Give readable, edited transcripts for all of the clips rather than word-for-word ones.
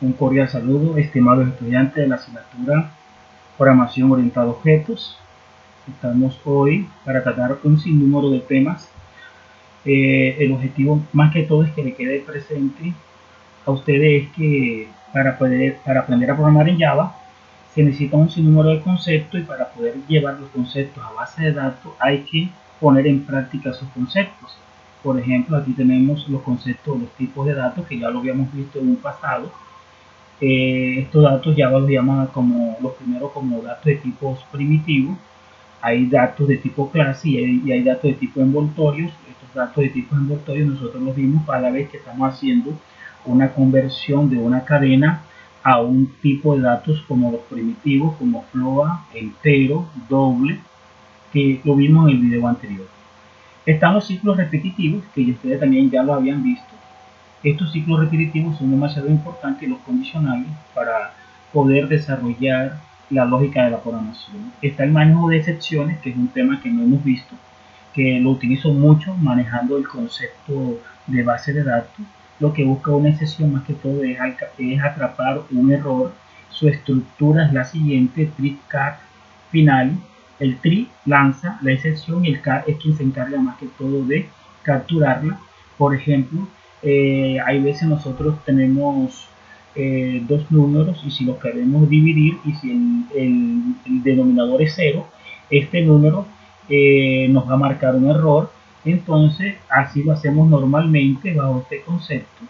Un cordial saludo, estimados estudiantes de la asignatura Programación Orientada a Objetos. Estamos hoy para tratar un sinnúmero de temas. El objetivo más que todo es que le quede presente a ustedes es que para aprender a programar en Java se necesita un sinnúmero de conceptos, y para poder llevar los conceptos a base de datos hay que poner en práctica esos conceptos. Por ejemplo, aquí tenemos los conceptos, los tipos de datos que ya lo habíamos visto en un pasado. Estos datos Java los llama como los primeros como datos de tipos primitivos. Hay datos de tipo clase y hay datos de tipo envoltorios. Estos datos de tipo envoltorios nosotros los vimos cada vez que estamos haciendo una conversión de una cadena a un tipo de datos como los primitivos, como float, entero, doble, que lo vimos en el video anterior. Están los ciclos repetitivos, que ustedes también ya lo habían visto. Estos ciclos repetitivos son demasiado importantes, los condicionales, para poder desarrollar la lógica de la programación. Está el manejo de excepciones, que es un tema que no hemos visto, que lo utilizo mucho manejando el concepto de base de datos. Lo que busca una excepción más que todo es atrapar un error. Su estructura es la siguiente: tree cat final. El tree lanza la excepción y el cat es quien se encarga más que todo de capturarla. Por ejemplo, hay veces nosotros tenemos dos números, y si los queremos dividir y si el denominador es 0, este número nos va a marcar un error. Entonces así lo hacemos normalmente bajo este concepto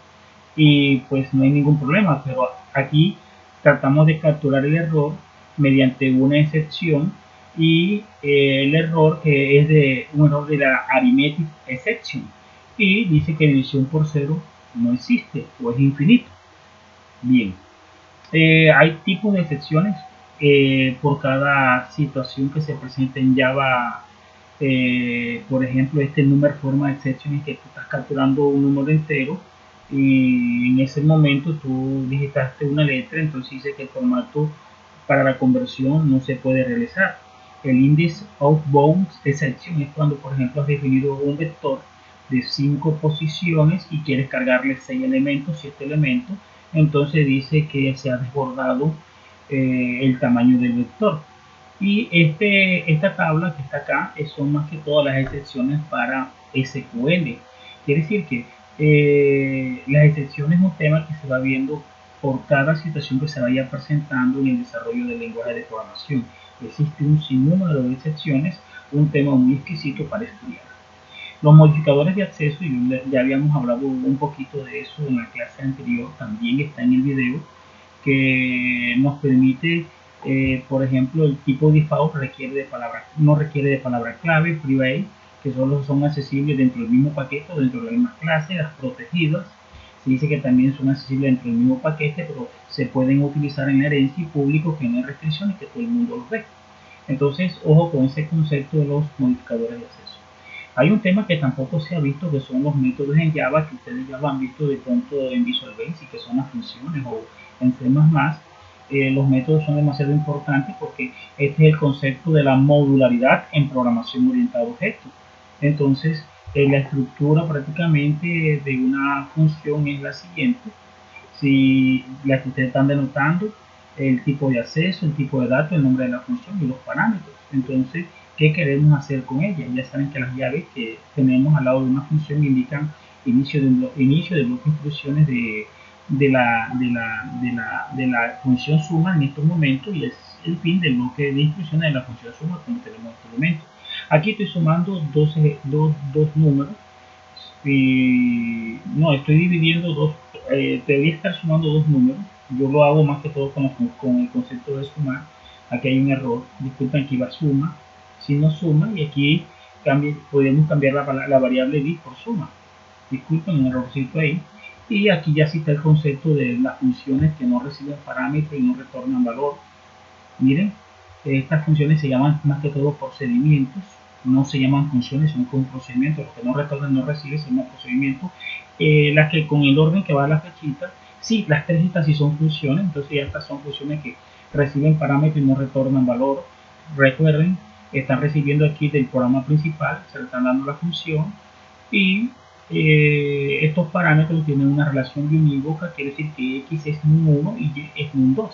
y pues no hay ningún problema, pero aquí tratamos de capturar el error mediante una excepción, y el error que es de un error de la arithmetic exception, y dice que división por 0 no existe o es infinito. Bien, hay tipos de excepciones por cada situación que se presenta en Java. Por ejemplo, este número forma exception es que tú estás capturando un número entero y en ese momento tú digitaste una letra, entonces dice que el formato para la conversión no se puede realizar. El index of bounds exception es cuando, por ejemplo, has definido un vector de 5 posiciones y quieres cargarle 6 elementos, 7 elementos, entonces dice que se ha desbordado el tamaño del vector. Y esta tabla que está acá son más que todas las excepciones para SQL. Quiere decir que las excepciones es un tema que se va viendo por cada situación que se vaya presentando en el desarrollo del lenguaje de programación. Existe un sinnúmero de excepciones, un tema muy exquisito para estudiar. Los modificadores de acceso, ya habíamos hablado un poquito de eso en la clase anterior, también está en el video, que nos permite, por ejemplo, el tipo default no requiere de palabra clave, private, que solo son accesibles dentro del mismo paquete o dentro de la misma clase. Las protegidas se dice que también son accesibles dentro del mismo paquete, pero se pueden utilizar en la herencia, y público, que no hay restricciones, que todo el mundo los ve. Entonces, ojo con ese concepto de los modificadores de acceso. Hay un tema que tampoco se ha visto, que son los métodos en Java, que ustedes ya lo han visto de pronto en Visual Basic, que son las funciones, o en C++. Los métodos son demasiado importantes porque este es el concepto de la modularidad en programación orientada a objetos. Entonces, la estructura prácticamente de una función es la siguiente: si la que ustedes están denotando, el tipo de acceso, el tipo de datos, el nombre de la función y los parámetros. Entonces, ¿qué queremos hacer con ella? Ya saben que las llaves que tenemos al lado de una función indican inicio de bloque de instrucciones de la función suma en estos momentos, y es el fin del bloque de instrucciones de la función suma como tenemos este elemento. Aquí estoy sumando dos números, y no, estoy dividiendo dos, debería estar sumando dos números. Yo lo hago más que todo con el concepto de sumar. Aquí hay un error, disculpen, aquí va suma, si no suma, y aquí podemos cambiar la variable bit por suma, disculpen, un errorcito ahí. Y aquí ya sí está el concepto de las funciones que no reciben parámetros y no retornan valor. Miren, estas funciones se llaman más que todo procedimientos, no se llaman funciones, sino con procedimientos. Los que no retornan, no reciben, se llaman procedimientos. Las que con el orden que va a la flechita, sí, las tres estas sí son funciones, entonces ya estas son funciones que reciben parámetros y no retornan valor. Recuerden, están recibiendo aquí del programa principal, se le están dando la función, y estos parámetros tienen una relación biunívoca, quiere decir que x es num1 y y es num2.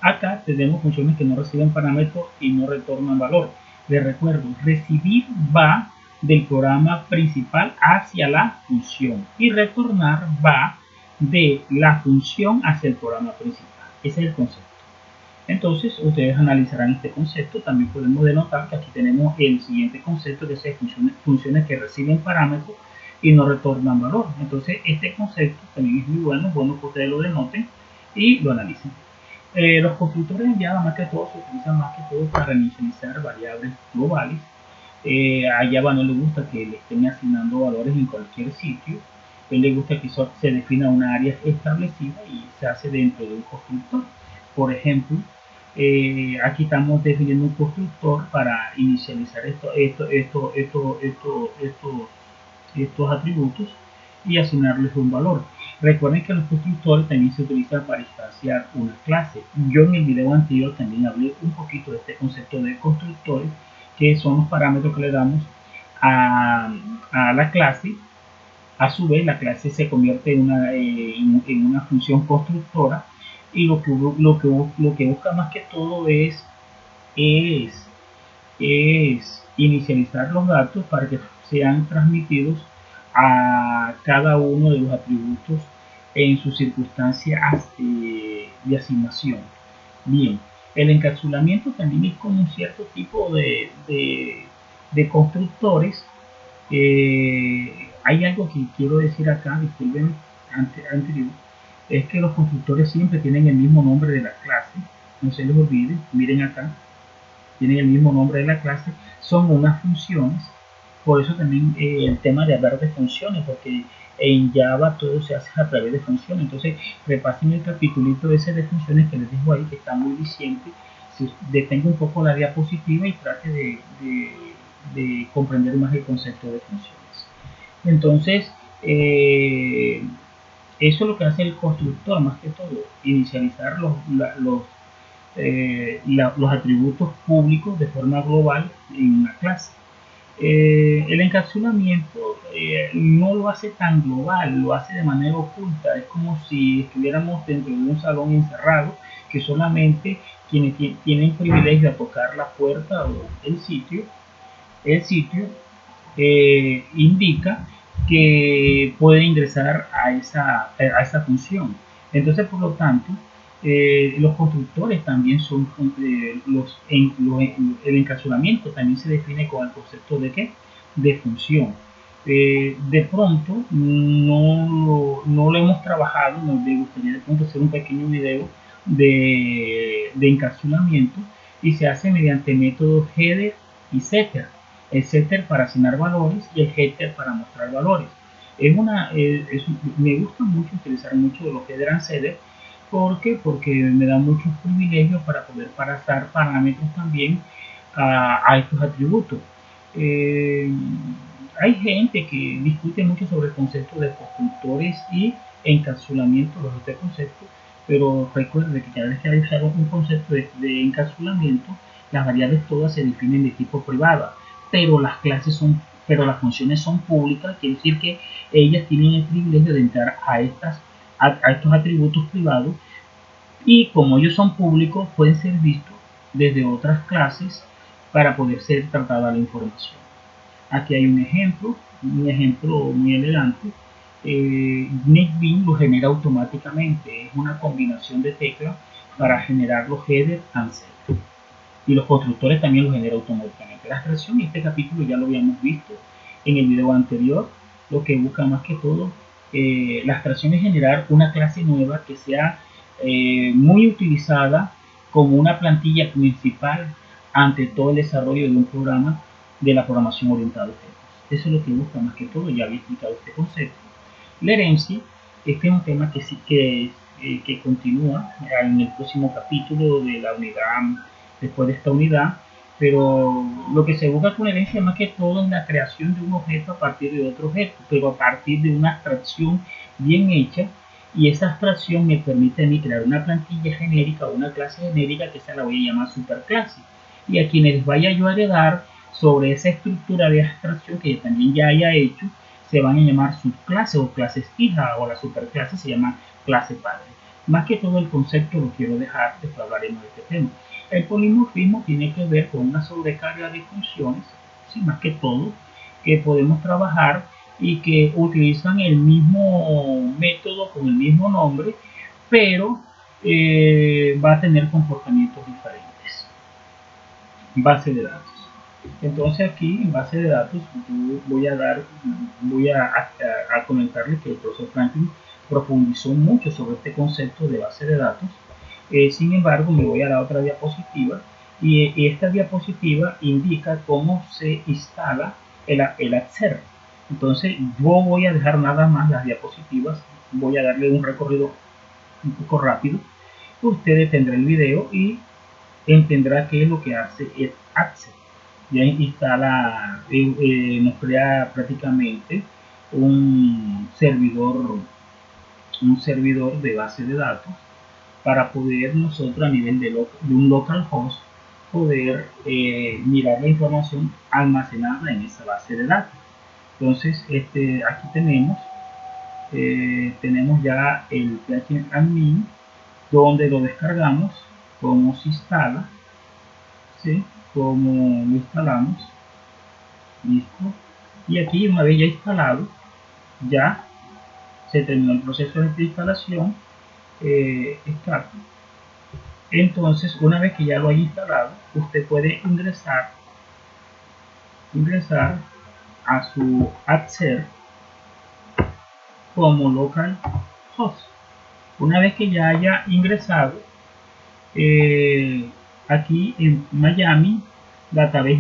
Acá tenemos funciones que no reciben parámetros y no retornan valor. Les recuerdo, recibir va del programa principal hacia la función y retornar va de la función hacia el programa principal. Ese es el concepto. Entonces, ustedes analizarán este concepto. También podemos denotar que aquí tenemos el siguiente concepto, que es funciones que reciben parámetros y no retornan valor. Entonces, este concepto también es muy bueno que ustedes lo denoten y lo analicen. Los constructores en Java más que todo se utilizan más que todo para inicializar variables globales. A Java no le gusta que le estén asignando valores en cualquier sitio. A él le gusta que se defina una área establecida y se hace dentro de un constructor. Por ejemplo, aquí estamos definiendo un constructor para inicializar estos atributos y asignarles un valor. Recuerden que los constructores también se utilizan para instanciar una clase. Yo en el video anterior también hablé un poquito de este concepto de constructores, que son los parámetros que le damos a la clase. A su vez, la clase se convierte en una función constructora y lo que busca más que todo es inicializar los datos para que sean transmitidos a cada uno de los atributos en su circunstancia de asignación. Bien, el encapsulamiento también es como un cierto tipo de constructores. Hay algo que quiero decir acá, disculpen, anterior, es que los constructores siempre tienen el mismo nombre de la clase, no se les olvide, miren acá, tienen el mismo nombre de la clase, son unas funciones. Por eso también el tema de hablar de funciones, porque en Java todo se hace a través de funciones. Entonces repasen el capitulito ese de funciones que les dejo ahí, que está muy diciente. Si detenga un poco la diapositiva y trate de comprender más el concepto de funciones. Entonces, eso es lo que hace el constructor, más que todo, inicializar los atributos públicos de forma global en una clase. El encapsulamiento no lo hace tan global, lo hace de manera oculta. Es como si estuviéramos dentro de un salón encerrado, que solamente quienes tienen privilegio a tocar la puerta o el sitio indica que puede ingresar a esa función. Entonces, por lo tanto, los constructores también son el encapsulamiento también se define con el concepto de ¿qué? De función. De pronto no lo hemos trabajado, nos gustaría de pronto hacer un pequeño video de encapsulamiento y se hace mediante métodos header y setter. El setter para asignar valores y el getter para mostrar valores. Me gusta mucho utilizar mucho de los header and setter. ¿Por qué? Porque me da muchos privilegios para poder pasar parámetros también a estos atributos. Hay gente que discute mucho sobre el concepto de constructores y encapsulamiento de este concepto, pero recuerde que cada vez que hay usado un concepto de encapsulamiento, las variables todas se definen de tipo privada, pero las funciones son públicas, quiere decir que ellas tienen el privilegio de entrar a estos atributos privados y como ellos son públicos pueden ser vistos desde otras clases para poder ser tratada la información. Aquí hay un ejemplo muy elegante. NetBeans lo genera automáticamente, es una combinación de teclas para generar los headers and setters. Y los constructores también lo generan automáticamente. La abstracción, en este capítulo ya lo habíamos visto en el video anterior, lo que busca más que todo, la abstracción es generar una clase nueva que sea muy utilizada como una plantilla principal ante todo el desarrollo de un programa de la programación orientada a objetos. Eso es lo que busca más que todo, ya había explicado este concepto. La herencia, este es un tema que sí que continúa en el próximo capítulo de la unidad, después de esta unidad, pero lo que se busca con la herencia más que todo es la creación de un objeto a partir de otro objeto, pero a partir de una abstracción bien hecha, y esa abstracción me permite a mí crear una plantilla genérica o una clase genérica que se la voy a llamar superclase, y a quienes vaya yo a heredar sobre esa estructura de abstracción que también ya haya hecho, se van a llamar subclases o clases hija, o la superclase se llama clase padre. Más que todo el concepto lo quiero dejar, después hablaremos de este tema. El polimorfismo tiene que ver con una sobrecarga de funciones, ¿sí? Más que todo, que podemos trabajar y que utilizan el mismo método con el mismo nombre, pero va a tener comportamientos diferentes. Base de datos. Entonces aquí en base de datos voy a comentarles que el profesor Franklin profundizó mucho sobre este concepto de base de datos. Sin embargo, me voy a la otra diapositiva y esta diapositiva indica cómo se instala el Access. Entonces yo voy a dejar nada más las diapositivas, voy a darle un recorrido un poco rápido. Ustedes tendrán el video y entenderá qué es lo que hace el Access. Ya instala, nos crea prácticamente un servidor de base de datos para poder nosotros a nivel de un localhost poder mirar la información almacenada en esa base de datos. Entonces aquí tenemos ya el PHP donde lo descargamos, cómo se instala, ¿sí? Cómo lo instalamos, listo. Y aquí una vez ya instalado, ya se terminó el proceso de instalación. Extracto. Entonces, una vez que ya lo haya instalado, usted puede ingresar a su Access como local host. Una vez que ya haya ingresado, aquí en Miami Database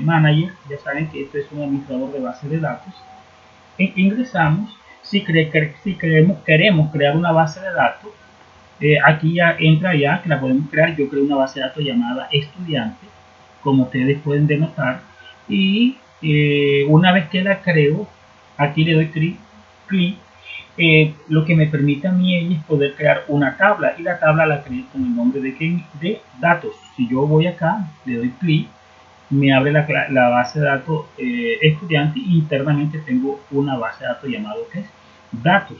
Manager, ya saben que esto es un administrador de base de datos. Ingresamos, si queremos crear una base de datos, aquí ya entra ya que la podemos crear. Yo creo una base de datos llamada estudiante, como ustedes pueden denotar, y una vez que la creo, aquí le doy clic, lo que me permite a mí es poder crear una tabla, y la tabla la creo con el nombre de datos. Si yo voy acá, le doy clic, me abre la base de datos estudiante, y internamente tengo una base de datos llamado que es datos.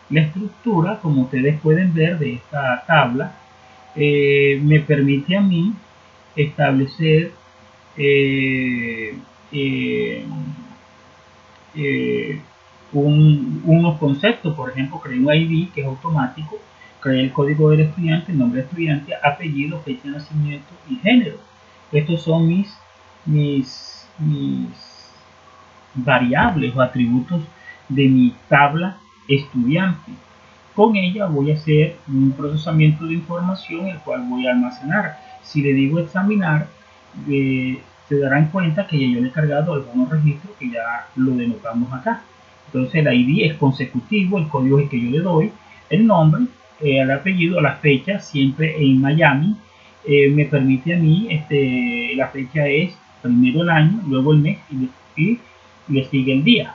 La estructura, como ustedes pueden ver de esta tabla, me permite a mí establecer unos conceptos. Por ejemplo, creé un ID que es automático, creé el código del estudiante, el nombre del estudiante, apellido, fecha de nacimiento y género. Estos son mis variables o atributos de mi tabla estudiante. Con ella voy a hacer un procesamiento de información, el cual voy a almacenar. Si le digo examinar, se darán cuenta que yo le he cargado algunos registros que ya lo denotamos acá. Entonces el ID es consecutivo, el código es el que yo le doy, el nombre, el apellido, la fecha, siempre en Miami. Me permite a mí, la fecha es primero el año, luego el mes y le sigue el día.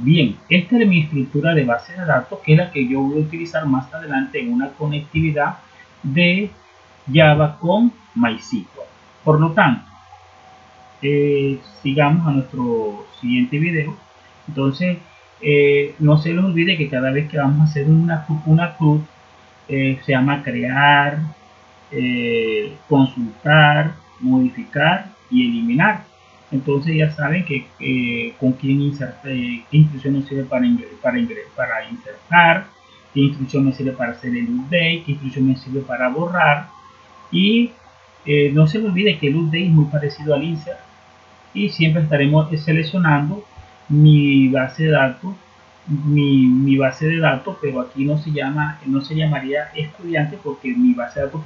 Bien, esta es mi estructura de base de datos, que es la que yo voy a utilizar más adelante en una conectividad de Java con MySQL. Por lo tanto, sigamos a nuestro siguiente video. Entonces, no se les olvide que cada vez que vamos a hacer una CRUD, se llama crear, consultar, modificar y eliminar. Entonces ya saben que con quién insertar, qué instrucción nos sirve para insertar, qué instrucción me sirve para hacer el update, qué instrucción me sirve para borrar. Y no se les olvide que el update es muy parecido al insert, y siempre estaremos seleccionando mi base de datos, mi base de datos, pero aquí no se llamaría estudiante, porque mi base de datos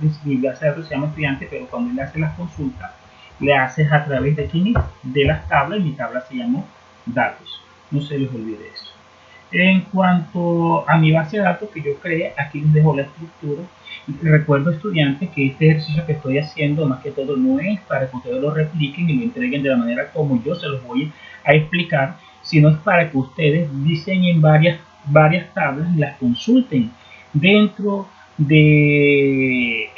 se llama estudiante, pero cuando él hace las consultas, le haces a través de quién, de las tablas, y mi tabla se llama datos. No se les olvide eso. En cuanto a mi base de datos que yo creé, aquí les dejo la estructura. Recuerdo, estudiantes, que este ejercicio que estoy haciendo más que todo no es para que ustedes lo repliquen y lo entreguen de la manera como yo se los voy a explicar, sino es para que ustedes diseñen varias tablas y las consulten dentro del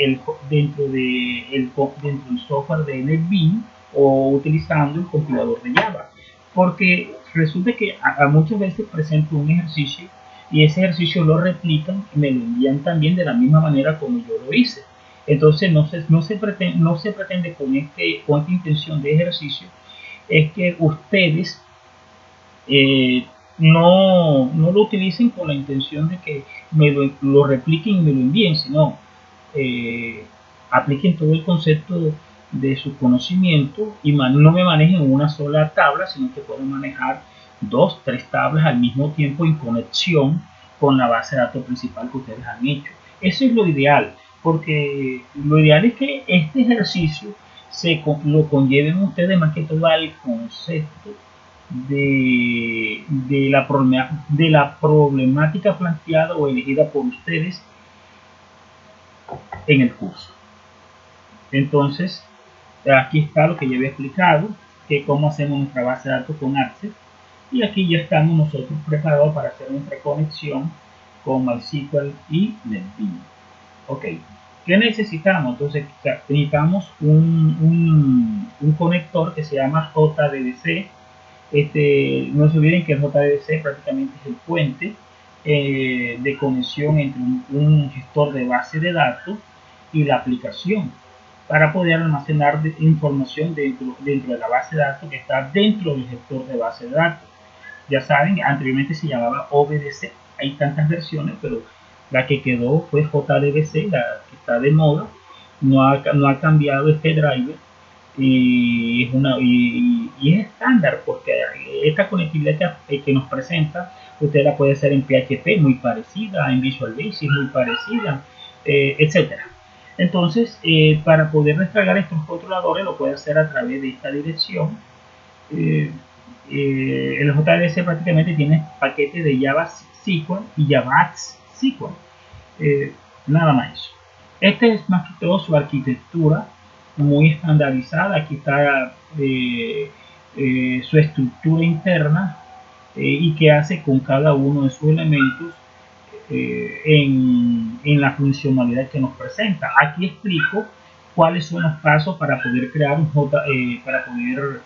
software de NetBeans o utilizando el compilador de Java. porque resulta que a muchas veces presento un ejercicio y ese ejercicio lo replican y me lo envían también de la misma manera como yo lo hice. Entonces no se pretende con esta intención de ejercicio es que ustedes eh, no lo utilicen con la intención de que lo repliquen y me lo envíen, sino eh, apliquen todo el concepto de su conocimiento y no me manejen una sola tabla, sino que pueden manejar dos, tres tablas al mismo tiempo en conexión con la base de datos principal que ustedes han hecho. Eso es lo ideal, porque lo ideal es que este ejercicio lo conlleven ustedes más que todo al concepto de la problemática planteada o elegida por ustedes en el curso. Entonces, aquí está lo que ya había explicado, que cómo hacemos nuestra base de datos con Access, y aquí ya estamos nosotros preparados para hacer nuestra conexión con MySQL y NetBeans. Ok, ¿qué necesitamos? Entonces necesitamos un conector que se llama JDBC. No se olviden que el JDBC prácticamente es el puente de conexión entre un gestor de base de datos y la aplicación para poder almacenar información dentro de la base de datos que está dentro del gestor de base de datos. Ya saben, anteriormente se llamaba OBDC, hay tantas versiones, pero la que quedó fue JDBC, la que está de moda, no ha cambiado este driver y es estándar porque esta conectividad que nos presenta usted la puede hacer en PHP muy parecida, en Visual Basic muy parecida, etcétera. Entonces, para poder descargar estos controladores lo puede hacer a través de esta dirección. El JDBC prácticamente tiene paquetes de Java SQL y Java SQL. Nada más eso. Este es más que todo su arquitectura muy estandarizada. Aquí está su estructura interna y qué hace con cada uno de sus elementos en la funcionalidad que nos presenta. Aquí explico cuáles son los pasos para poder crear para poder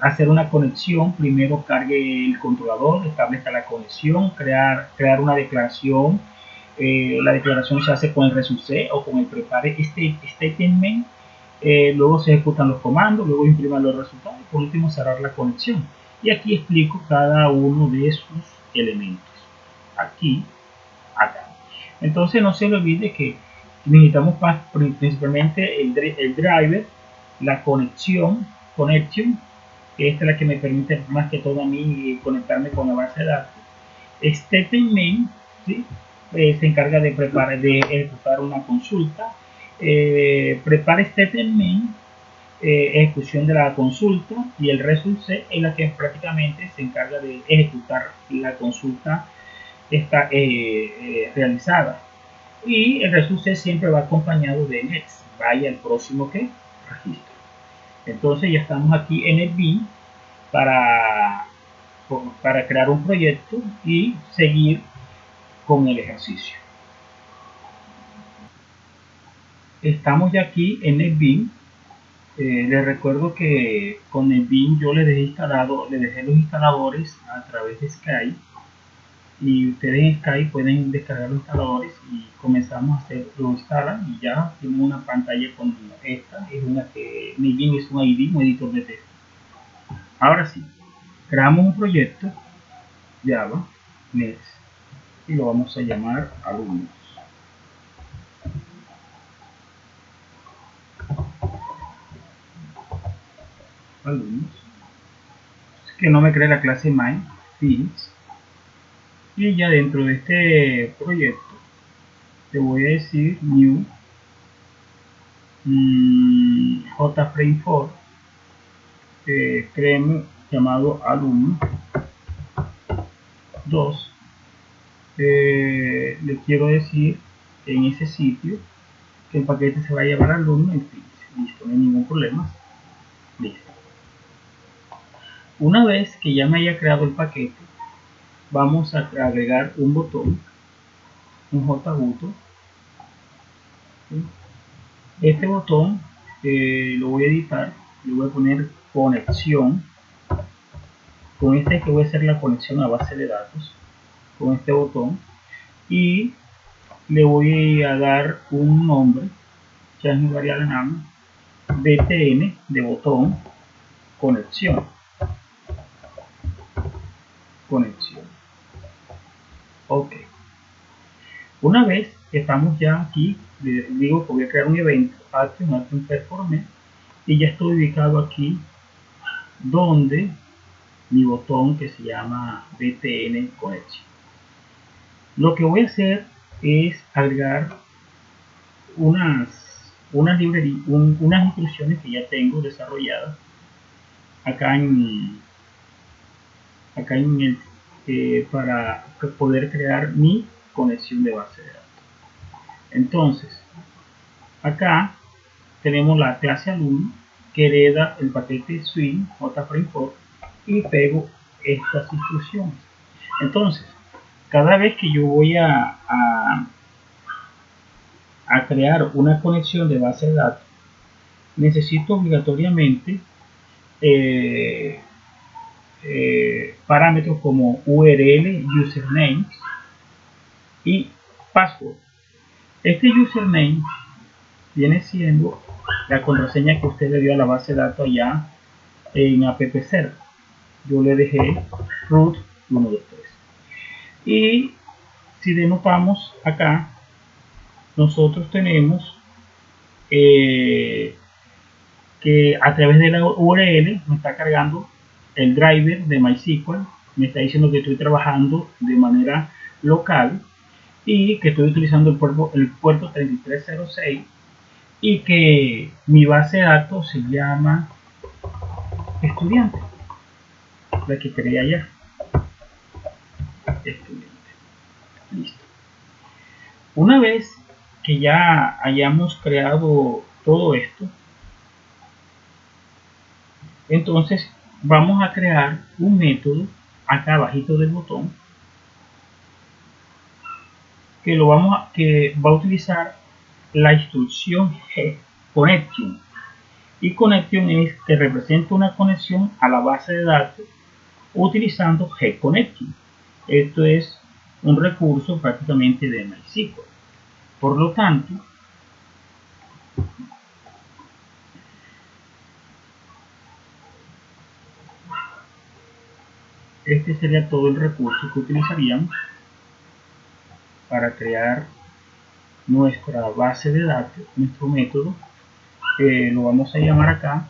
hacer una conexión. Primero cargue el controlador, establezca la conexión, crear una declaración. La declaración se hace con el RESUC o con el prepare statement. Luego se ejecutan los comandos, luego impriman los resultados y por último cerrar la conexión. Y aquí explico cada uno de sus elementos. Aquí, acá. Entonces no se le olvide que necesitamos principalmente el driver, la conexión, que esta es la que me permite más que todo a mí conectarme con la base de datos. Statement, ¿sí? Se encarga de ejecutar una consulta. Prepare statement, ejecución de la consulta, y el result es la que prácticamente se encarga de ejecutar la consulta está realizada. Y el result siempre va acompañado de next, vaya el próximo que registro. Entonces ya estamos aquí en el BIM para crear un proyecto y seguir con el ejercicio. Estamos ya aquí en el BIM. Les recuerdo que con el BIM yo les dejé los instaladores a través de Skype, y ustedes en Skype pueden descargar los instaladores y comenzamos a hacer, lo instalan y ya tienen una pantalla con esta, es una que BIM es un ID, un editor de texto. Ahora sí, creamos un proyecto Java Next y lo vamos a llamar alumnos. Que no me cree la clase MyFields, y ya dentro de este proyecto te voy a decir new JFrame4 créeme llamado alumno 2. Le quiero decir en ese sitio que el paquete se va a llevar alumno en fin, listo, no hay ningún problema. Listo. Una vez que ya me haya creado el paquete, vamos a agregar un botón, un JButton. Este botón lo voy a editar, le voy a poner conexión con este que voy a hacer la conexión a base de datos, con este botón, y le voy a dar un nombre, ya es mi variable name, btn de botón conexión. Ok. Una vez que estamos ya aquí, digo que voy a crear un evento, action performance, y ya estoy ubicado aquí donde mi botón que se llama btn conexión. Lo que voy a hacer es agregar unas instrucciones que ya tengo desarrolladas acá en el para poder crear mi conexión de base de datos. Entonces, acá tenemos la clase alumno que hereda el paquete swing JFrame4 y pego estas instrucciones. Entonces, cada vez que yo voy a crear una conexión de base de datos, necesito obligatoriamente parámetros como URL, username y password. Este username viene siendo la contraseña que usted le dio a la base de datos allá en AppServer. Yo le dejé root 123. Y si denotamos acá, nosotros tenemos que a través de la URL me está cargando el driver de MySQL, me está diciendo que estoy trabajando de manera local y que estoy utilizando el puerto 3306 y que mi base de datos se llama estudiante, la que creé ayer. Estudiante. Listo. Una vez que ya hayamos creado todo esto, entonces vamos a crear un método acá abajito del botón que va a utilizar la instrucción connection, y connection es que representa una conexión a la base de datos utilizando gConnecting. Esto es un recurso prácticamente de MySQL. Por lo tanto, este sería todo el recurso que utilizaríamos para crear nuestra base de datos, nuestro método. Lo vamos a llamar acá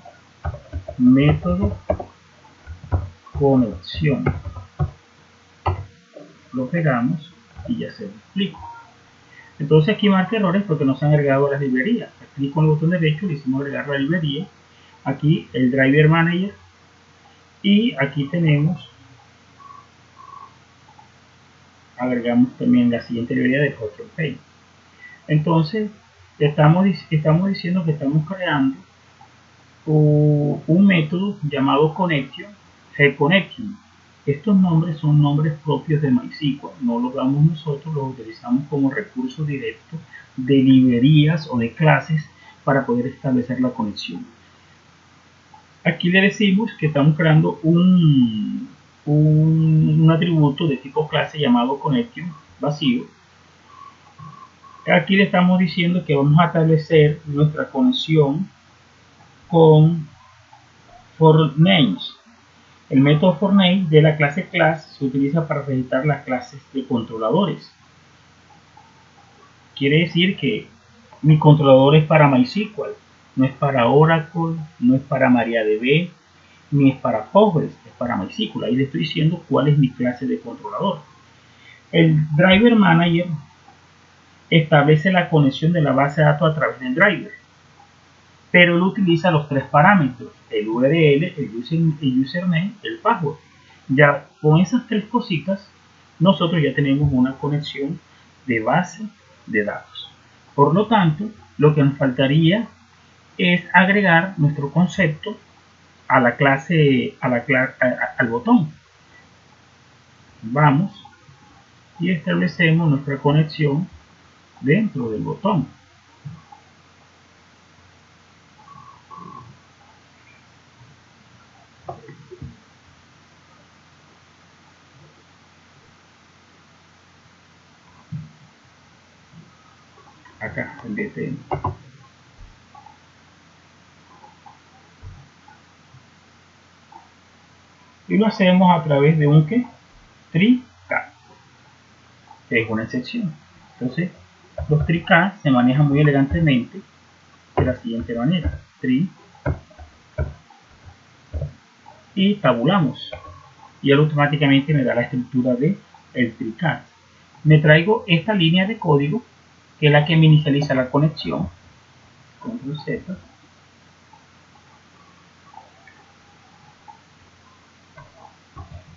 método conexión. Lo pegamos y ya se lo explico. Entonces aquí marca errores porque no se han agregado las librerías. Aquí con el botón derecho le hicimos agregar la librería. Aquí el driver manager y aquí tenemos, agregamos también la siguiente librería de control page. Entonces estamos diciendo que estamos creando un método llamado connection, gConnecting. Estos nombres son nombres propios de MySQL, no los damos nosotros, los utilizamos como recurso directo de librerías o de clases para poder establecer la conexión. Aquí le decimos que estamos creando un atributo de tipo clase llamado connection vacío. Aquí le estamos diciendo que vamos a establecer nuestra conexión con forNames. El método forName de la clase class se utiliza para registrar las clases de controladores. Quiere decir que mi controlador es para MySQL, no es para Oracle, no es para MariaDB, ni es para Postgres, es para MySQL. Ahí le estoy diciendo cuál es mi clase de controlador. El driver manager establece la conexión de la base de datos a través del driver, pero él utiliza los tres parámetros: el URL, el username, el password. Ya con esas tres cositas nosotros ya tenemos una conexión de base de datos. Por lo tanto, lo que nos faltaría es agregar nuestro concepto a la clase, al botón. Vamos y establecemos nuestra conexión dentro del botón. acá en BTN. Y lo hacemos a través de un ¿qué? TRICAT, que es una excepción. Entonces, los TRICAT se manejan muy elegantemente de la siguiente manera: TRI, y tabulamos, y él automáticamente me da la estructura de el TRICAT. Me traigo esta línea de código, que es la que me inicializa la conexión, Ctrl Z,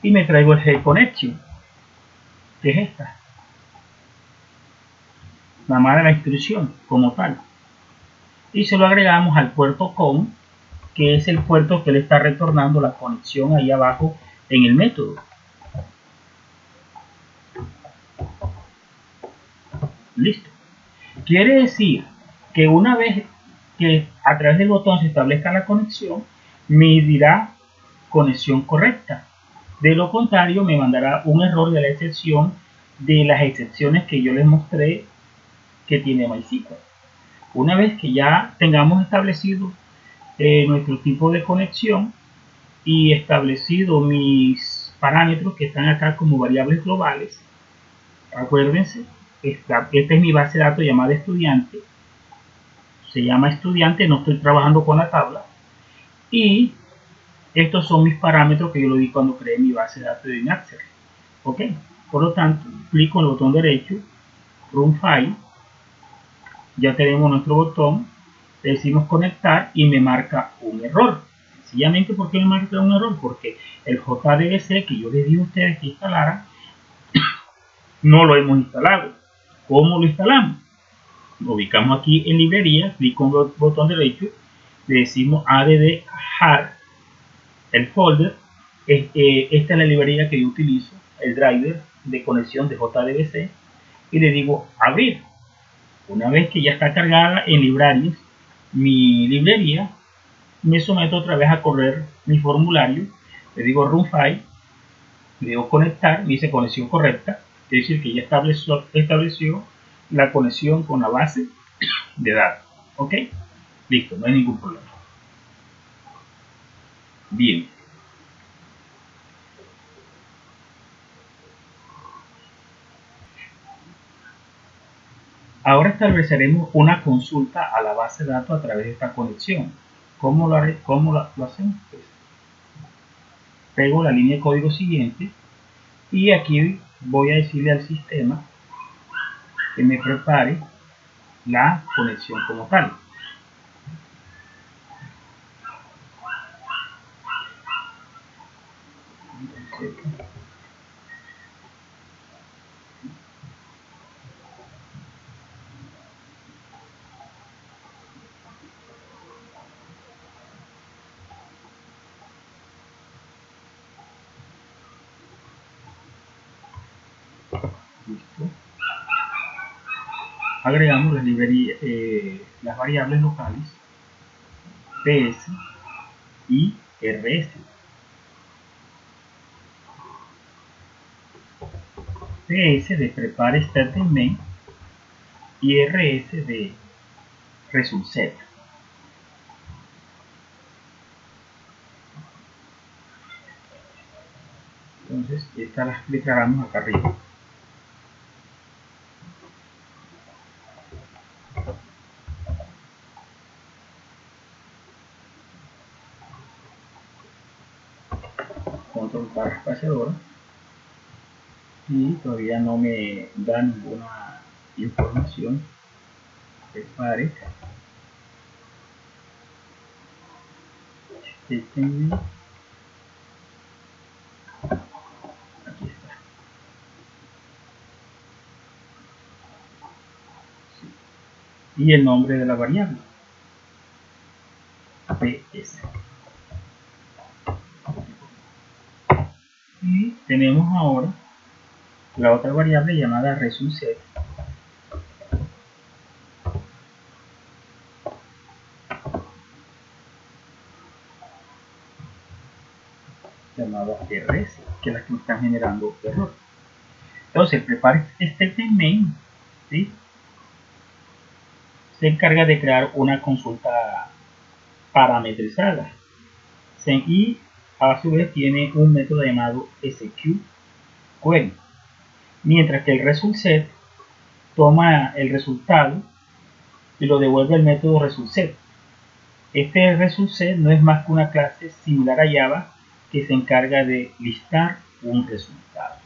y me traigo el Head Connection, que es esta, la madre de la instrucción como tal, y se lo agregamos al puerto COM, que es el puerto que le está retornando la conexión ahí abajo en el método. Listo. Quiere decir que una vez que a través del botón se establezca la conexión, me dirá conexión correcta. De lo contrario, me mandará un error de la excepción de las excepciones que yo les mostré que tiene MySQL. Una vez que ya tengamos establecido nuestro tipo de conexión y establecido mis parámetros que están acá como variables globales, acuérdense, esta es mi base de datos llamada estudiante, se llama estudiante, no estoy trabajando con la tabla, y estos son mis parámetros que yo lo di cuando creé mi base de datos de Inaccess. Ok, por lo tanto, clic con el botón derecho, Run File, ya tenemos nuestro botón, le decimos conectar y me marca un error. Sencillamente, ¿por qué me marca un error? Porque el JDBC que yo les di a ustedes que instalaran, no lo hemos instalado. ¿Cómo lo instalamos? Lo ubicamos aquí en librería, clic con el botón derecho, le decimos add jar, el folder, esta es la librería que yo utilizo, el driver de conexión de JDBC, y le digo abrir. Una vez que ya está cargada en librarias mi librería, me someto otra vez a correr mi formulario, le digo run file, le digo conectar, me dice conexión correcta, es decir que ya estableció la conexión con la base de datos. ¿Ok? Listo, no hay ningún problema. Bien. Ahora estableceremos una consulta a la base de datos a través de esta conexión. ¿Cómo lo hacemos? Pues, pego la línea de código siguiente y aquí voy a decirle al sistema que me prepare la conexión como tal. Listo. Agregamos las variables locales ps y rs. ps de prepare starting main y rs de result set. Entonces estas las declaramos acá arriba. Control barra espaciadora, y todavía no me da ninguna información. Prepare aquí está. Sí. Y el nombre de la variable ps. Y tenemos ahora la otra variable llamada resultSet, llamada rs, que es la que me está generando error. Entonces prepare este main, ¿sí? se encarga de crear una consulta parametrizada y a su vez tiene un método llamado SQQuery, mientras que el ResultSet toma el resultado y lo devuelve al método ResultSet. Este ResultSet no es más que una clase similar a Java que se encarga de listar un resultado.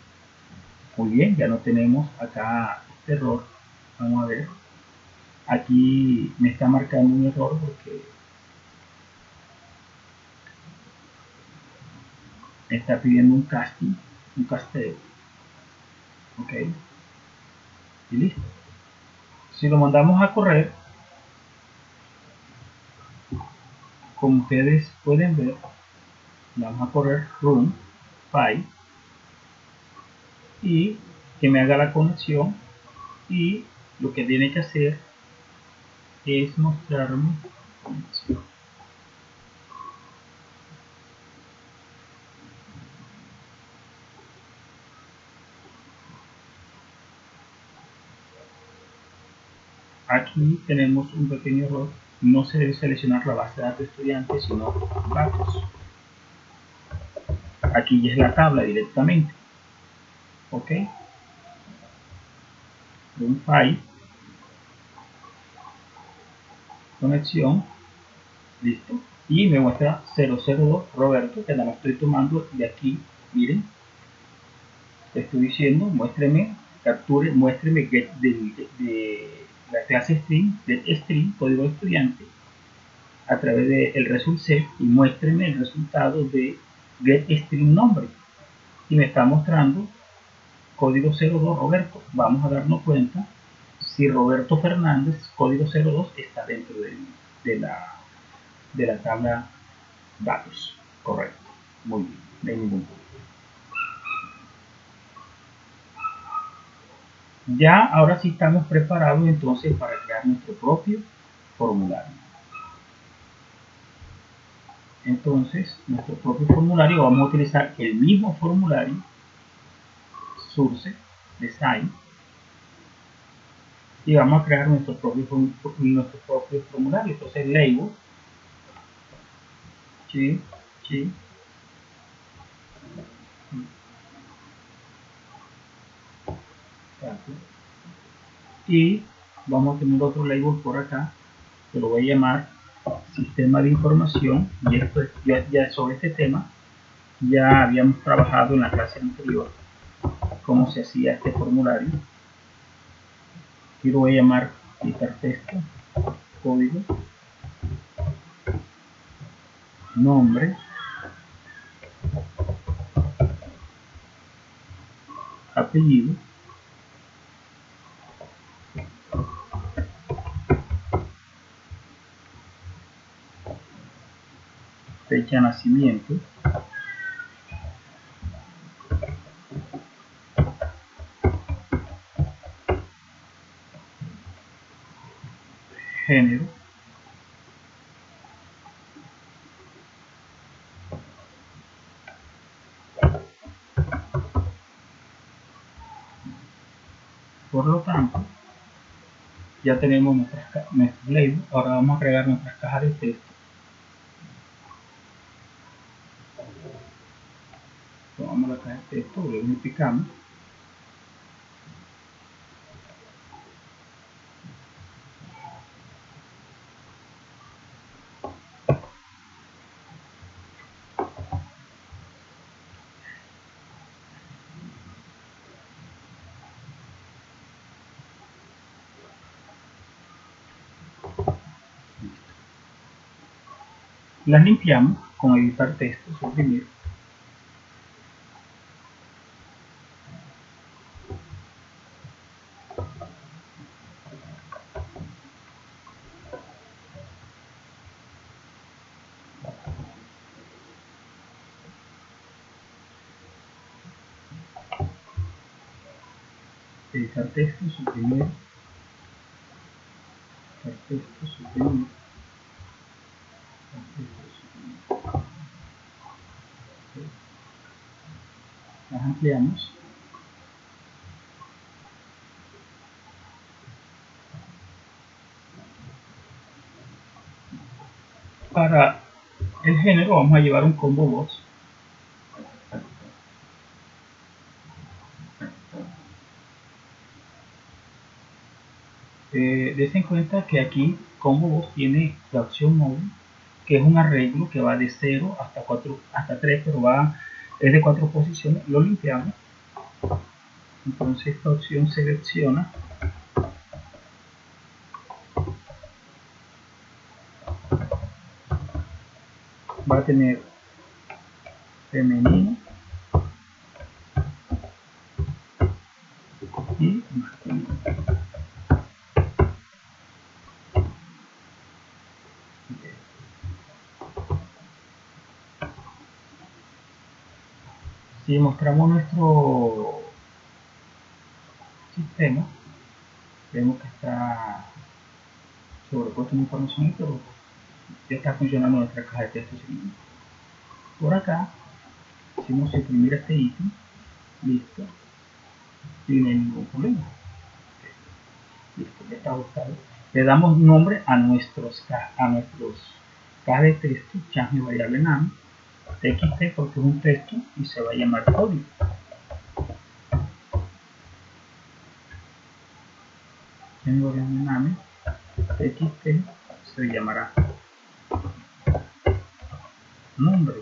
Muy bien, ya no tenemos acá este error. Vamos a ver. Aquí me está marcando un error porque me está pidiendo un casting, un casteo. Ok, y listo. Si lo mandamos a correr, como ustedes pueden ver, vamos a correr run file y que me haga la conexión, y lo que tiene que hacer es mostrarme conexión. Aquí tenemos un pequeño error. No se debe seleccionar la base de datos estudiantes, sino datos. Aquí ya es la tabla directamente. Ok, un file, conexión, listo, y me muestra 002 Roberto, que la estoy tomando de aquí. Miren, le estoy diciendo muéstreme, capture, muéstreme get de la clase string, get string, código de estudiante, a través del ResultSet, y muéstreme el resultado de get string nombre, y me está mostrando código 02 Roberto. Vamos a darnos cuenta si Roberto Fernández, código 02, está dentro de la tabla datos. Correcto. Muy bien. No hay ningún problema. Ya ahora sí estamos preparados entonces para crear nuestro propio formulario. Entonces, nuestro propio formulario, vamos a utilizar el mismo formulario source design, y vamos a crear nuestro propio formulario. Entonces, label sí, sí, y vamos a tener otro label por acá que lo voy a llamar sistema de información, y esto ya sobre este tema ya habíamos trabajado en la clase anterior cómo se hacía este formulario. Aquí lo voy a llamar hipertexto, código, nombre, apellido, fecha de nacimiento, género, por lo tanto ya tenemos nuestros labels. Ahora vamos a agregar nuestras cajas de texto. Tomamos la caja de texto, lo unificamos, las limpiamos con editar texto, suprimir, editar texto, suprimir, editar texto, suprimir, editar texto, suprimir. Las ampliamos, Para el género vamos a llevar un combo box. Des en cuenta que aquí combo box tiene la opción móvil, que es un arreglo que va de 0 hasta 4, hasta 3, pero es de 4 posiciones. Lo limpiamos. Entonces esta opción selecciona, va a tener femenino y masculino. Si mostramos nuestro sistema, vemos que está sobrepuesto en información, pero ya está funcionando nuestra caja de texto. Por acá, hicimos imprimir este ítem, listo, y no hay ningún problema. Listo, ya está buscado. Le damos nombre a nuestros cajas de texto, change variable name, txt porque es un texto y se va a llamar código. Change variable name, txt se llamará nombre.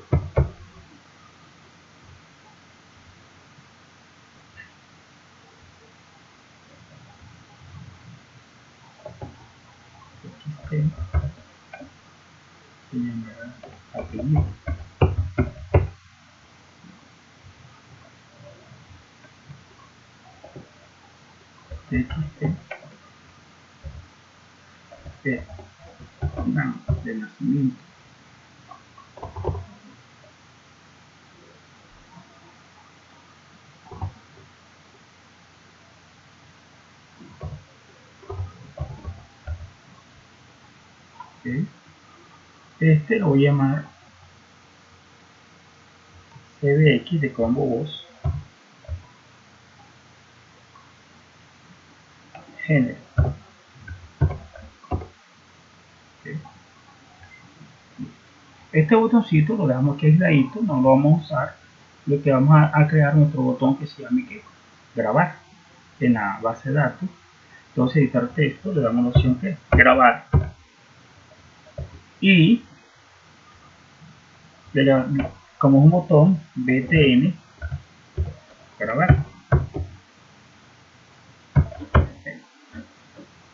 Txt se llamará apellido. Txt es de nacimiento. ¿Okay? Este lo voy a llamar cdx de combo voz género. ¿Okay? Este botoncito lo dejamos aquí aisladito, no lo vamos a usar. Lo que vamos a crear nuestro botón que se llame que grabar en la base de datos. Entonces editar texto, le damos la opción que grabar y como es un botón btn grabar.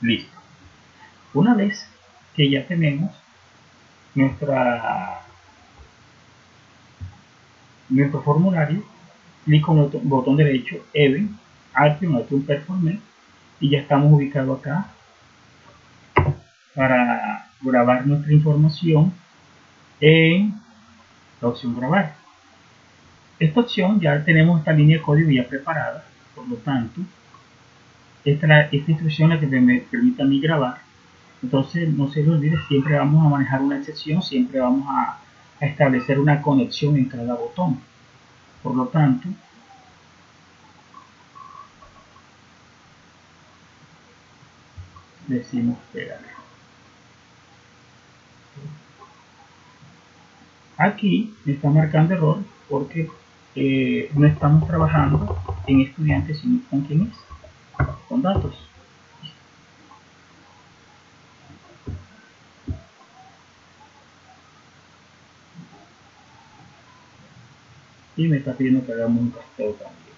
Listo. Una vez que ya tenemos nuestro formulario, clic con el botón derecho Event, Action, Performance, y ya estamos ubicados acá para grabar nuestra información en la opción grabar. Esta opción ya tenemos esta línea de código ya preparada, por lo tanto esta instrucción es la que me permite a mí grabar. Entonces no se les olvide, siempre vamos a manejar una excepción, siempre vamos a establecer una conexión en cada botón. Por lo tanto, decimos pegar. Aquí me está marcando error porque no estamos trabajando en estudiantes, sino con quién es, con datos. Y me está pidiendo que hagamos un casteo también.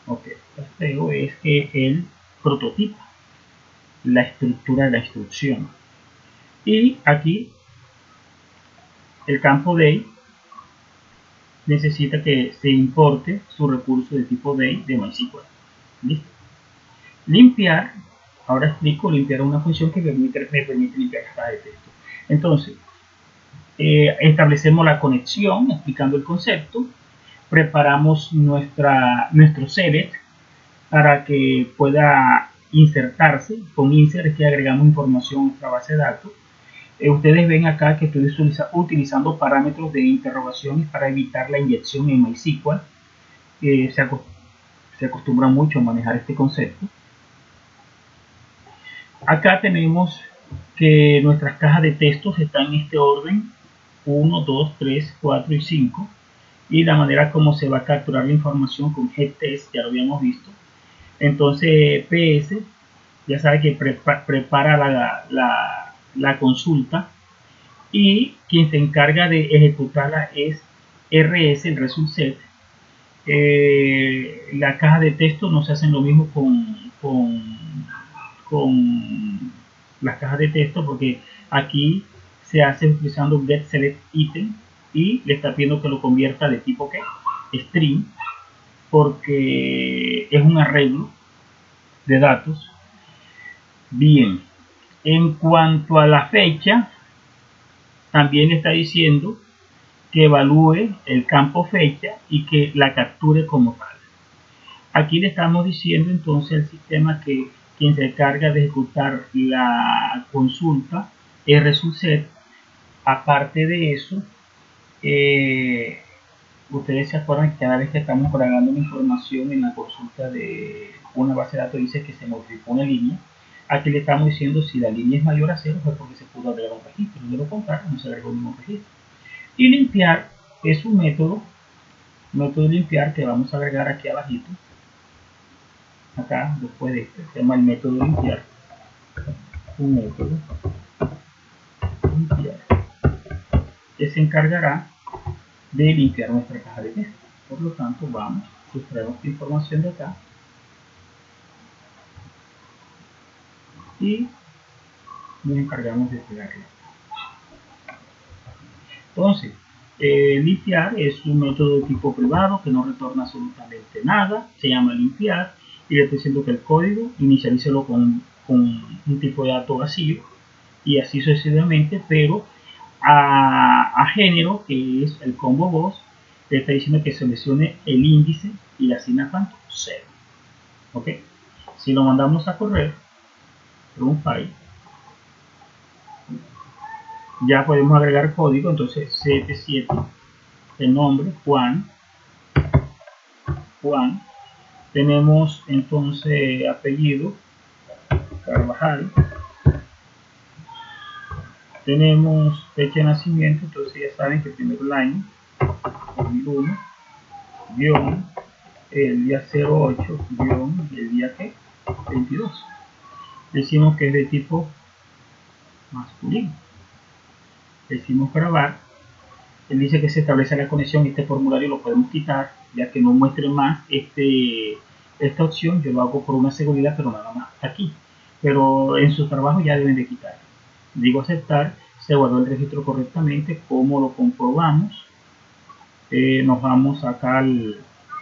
Ok, casteo es que él prototipa la estructura de la instrucción. Y aquí el campo day necesita que se importe su recurso de tipo day de MySQL. ¿Listo? Limpiar, ahora explico, limpiar una función que me permite limpiar caja de texto. Entonces, establecemos la conexión explicando el concepto, preparamos nuestro select para que pueda insertarse. Con insert es que agregamos información a nuestra base de datos. Ustedes ven acá que estoy utilizando parámetros de interrogaciones para evitar la inyección en MySQL. Se acostumbra mucho a manejar este concepto. Acá tenemos que nuestras cajas de textos están en este orden: 1, 2, 3, 4 y 5. Y la manera como se va a capturar la información con getText ya lo habíamos visto. Entonces PS ya sabe que prepara la consulta, y quien se encarga de ejecutarla es RS, el result set. La caja de texto no se hacen lo mismo con las cajas de texto, porque aquí se hace utilizando get select item y le está pidiendo que lo convierta de tipo que string, porque es un arreglo de datos. Bien, en cuanto a la fecha, también le está diciendo que evalúe el campo fecha y que la capture como tal. Aquí le estamos diciendo entonces al sistema que quien se encarga de ejecutar la consulta es ResultSet. Aparte de eso, ustedes se acuerdan que cada vez que estamos cargando una información en la consulta de una base de datos dice que se modificó una línea. Aquí le estamos diciendo si la línea es mayor a 0 fue porque se pudo agregar un registro, de lo contrario no se agregó ningún registro. Y limpiar es un método de limpiar que vamos a agregar aquí abajito, acá después de este, se llama el método limpiar. Un método limpiar que se encargará de limpiar nuestra caja de texto. Por lo tanto, vamos, sustraemos esta información de acá y nos encargamos de pegarla. Entonces, limpiar es un método de tipo privado que no retorna absolutamente nada, se llama limpiar, y le estoy diciendo que el código inicialícelo con un tipo de dato vacío y así sucesivamente, pero a género, que es el combo boss, le está diciendo que seleccione el índice y le asigna cuánto, 0. ¿Ok? Si lo mandamos a correr, run file, ya podemos agregar código. Entonces 77, el nombre Juan, tenemos entonces apellido Carvajal, tenemos fecha de nacimiento. Entonces ya saben que primer line 2001 guión el día 08 guión el día que 22. Decimos que es de tipo masculino, decimos grabar. Él dice que se establece la conexión. Este formulario lo podemos quitar ya que no muestre más esta opción. Yo lo hago por una seguridad, pero nada más aquí, pero en su trabajo ya deben de quitar. Digo aceptar, se guardó el registro correctamente. ¿Cómo lo comprobamos? Nos vamos acá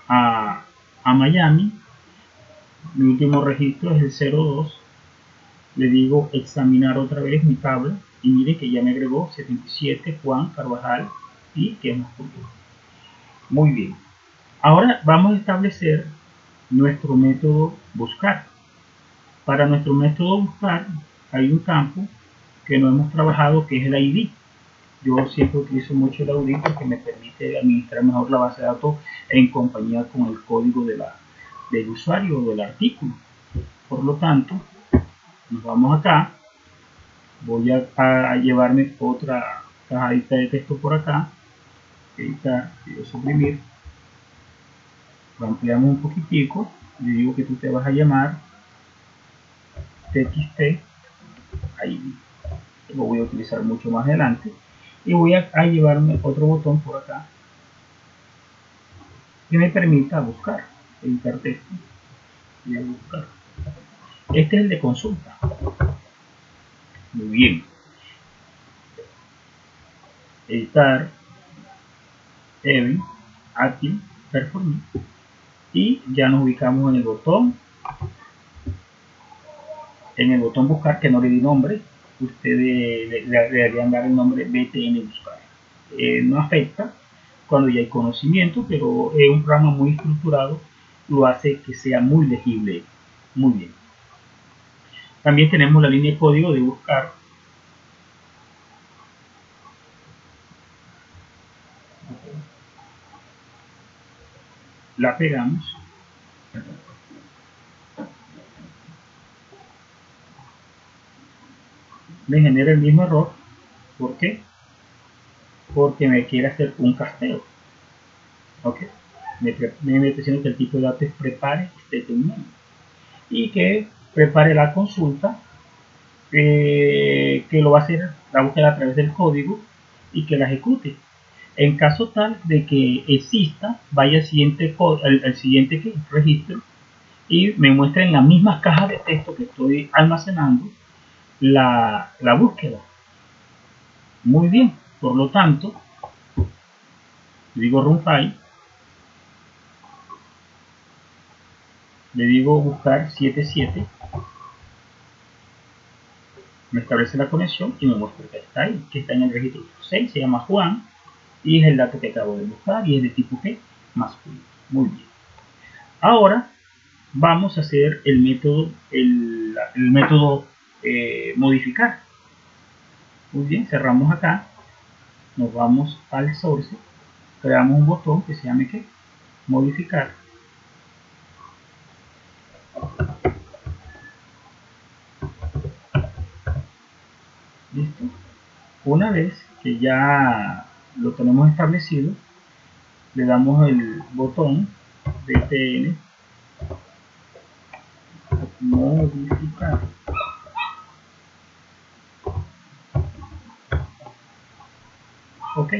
a Miami. Mi último registro es el 02. Le digo examinar otra vez mi tabla y miren que ya me agregó 77 Juan Carvajal y que es masculino. Muy bien, ahora vamos a establecer nuestro método buscar. Para nuestro método buscar hay un campo que no hemos trabajado, que es el ID. Yo siempre utilizo mucho el ID porque me permite administrar mejor la base de datos en compañía con el código del usuario o del artículo. Por lo tanto, nos vamos acá. Voy a llevarme otra cajadita de texto por acá, editar, quiero suprimir, lo ampliamos un poquitico, le digo que tú te vas a llamar txt, ahí lo voy a utilizar mucho más adelante, y voy a llevarme otro botón por acá que me permita buscar, editar texto y buscar. Este es el de consulta. Muy bien, editar, edit, active, performance, y ya nos ubicamos en el botón buscar, que no le di nombre. Ustedes le deberían dar el nombre BTN buscar. No afecta cuando ya hay conocimiento, pero es un programa muy estructurado, lo hace que sea muy legible. Muy bien. También tenemos la línea de código de buscar. La pegamos. me genera el mismo error. ¿Por qué? Porque me quiere hacer un casteo. ¿Ok? Me está diciendo que el tipo de datos es prepare statement y que prepare la consulta, que lo va a hacer la búsqueda a través del código y que la ejecute. En caso tal de que exista, vaya al siguiente registro y me muestra en las mismas cajas de texto que estoy almacenando la búsqueda. Muy bien, por lo tanto, digo run file, le digo buscar 77, me establece la conexión y me muestra que está ahí, que está en el registro 6, se llama Juan y es el dato que acabo de buscar y es de tipo G masculino. Muy bien. Ahora vamos a hacer el método modificar. Muy bien, cerramos acá, nos vamos al source, creamos un botón que se llame ¿qué? Modificar. Listo. Una vez que ya lo tenemos establecido, le damos el botón btn modificar. Ok.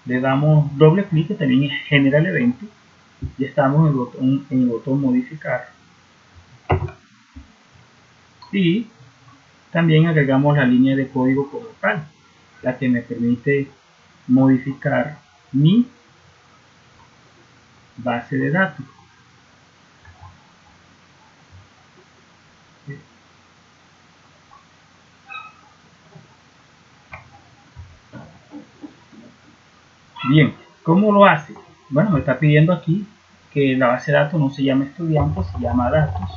Le damos doble clic, que también genera el evento. Y estamos en el botón modificar. Y también agregamos la línea de código como tal, la que me permite modificar mi base de datos. Bien, ¿cómo lo hace? Bueno, me está pidiendo aquí que la base de datos no se llama estudiantes, se llama datos.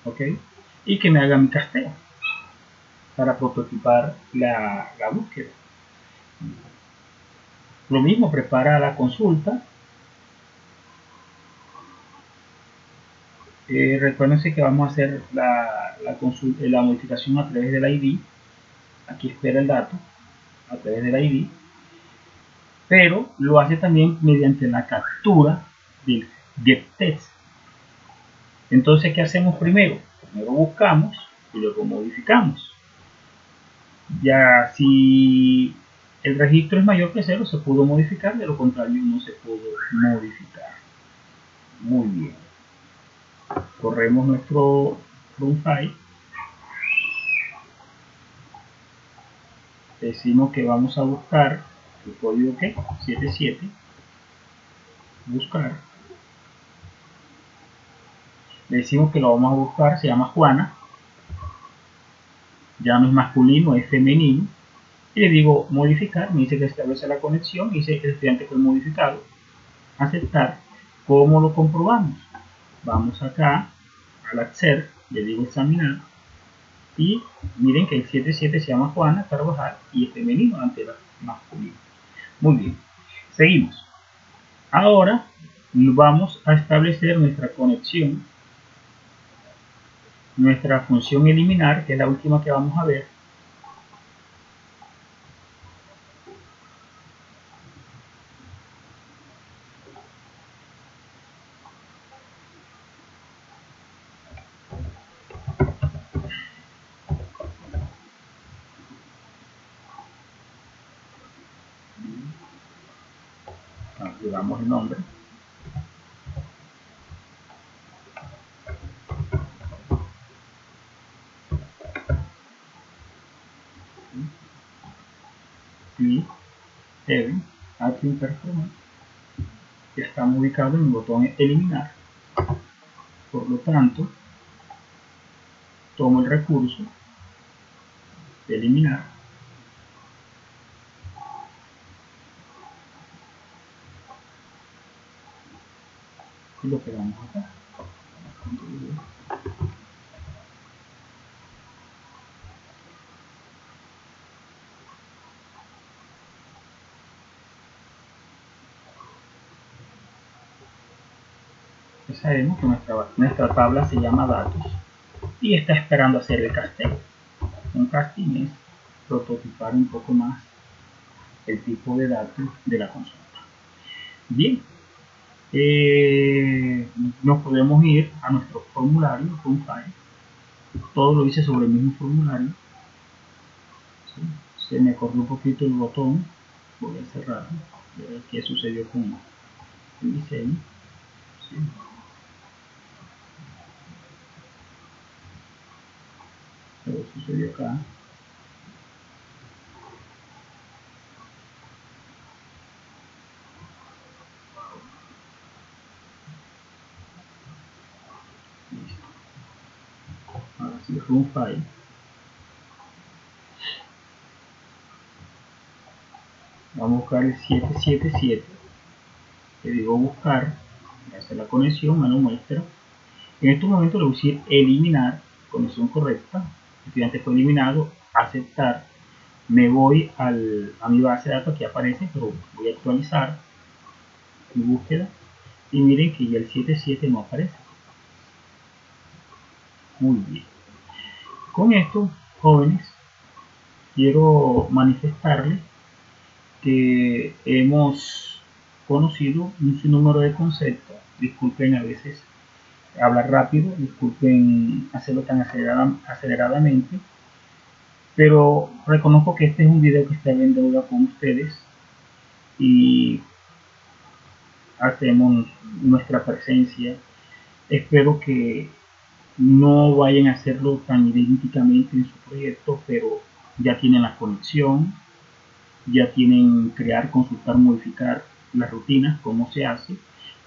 ¿Ok? Y que me haga mi casteo para prototipar la búsqueda. Lo mismo, prepara la consulta. Recuérdense que vamos a hacer la modificación a través del ID. Aquí espera el dato a través del ID, pero lo hace también mediante la captura del getText. Entonces, ¿qué hacemos primero? Primero buscamos y luego modificamos. Ya si el registro es mayor que 0, se pudo modificar, de lo contrario no se pudo modificar. Muy bien. Corremos nuestro run file. Decimos que vamos a buscar el código que 77, buscar. Le decimos que lo vamos a buscar, se llama Juana, ya no es masculino, es femenino. Y le digo modificar, me dice que establece la conexión, dice que el estudiante fue modificado. Aceptar. ¿Cómo lo comprobamos? Vamos acá al acceder, le digo examinar y miren que el 77 se llama Juana Carvajal y es femenino ante la masculino. Muy bien, seguimos. Ahora vamos a establecer nuestra conexión, nuestra función eliminar, que es la última que vamos a ver. Le damos el nombre. Y Heaven, Admin Performance, que estamos ubicados en el botón eliminar. Por lo tanto, tomo el recurso de eliminar y lo pegamos acá. sabemos que nuestra tabla se llama datos y está esperando hacer el casting. Un casting es prototipar un poco más el tipo de datos de la consulta. Bien, nos podemos ir a nuestro formulario con file. Todo lo hice sobre el mismo formulario. ¿Sí? Se me corrió un poquito el botón. Voy a cerrarlo. A ver qué sucedió con el diseño. ¿Sí? Pero sucedió acá. Listo. Ahora sí, run file. Vamos a buscar el 777. Le digo buscar, hacer la conexión, me lo muestra. En estos momentos le voy a decir eliminar, conexión correcta. El estudiante fue eliminado, aceptar. Me voy a mi base de datos, aquí aparece, pero voy a actualizar mi búsqueda. Y miren que ya el 77 no aparece. Muy bien. Con esto, jóvenes, quiero manifestarles que hemos conocido un sinnúmero de conceptos. Disculpen a veces hablar rápido, disculpen hacerlo tan aceleradamente, pero reconozco que este es un video que está en deuda con ustedes y hacemos nuestra presencia. Espero que no vayan a hacerlo tan idénticamente en su proyecto, pero ya tienen la conexión, ya tienen crear, consultar, modificar las rutinas, cómo se hace.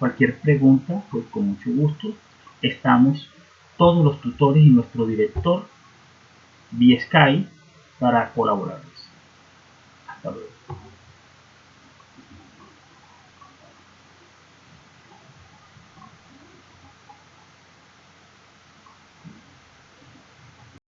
Cualquier pregunta, pues con mucho gusto. Estamos todos los tutores y nuestro director vía Skype para colaborar.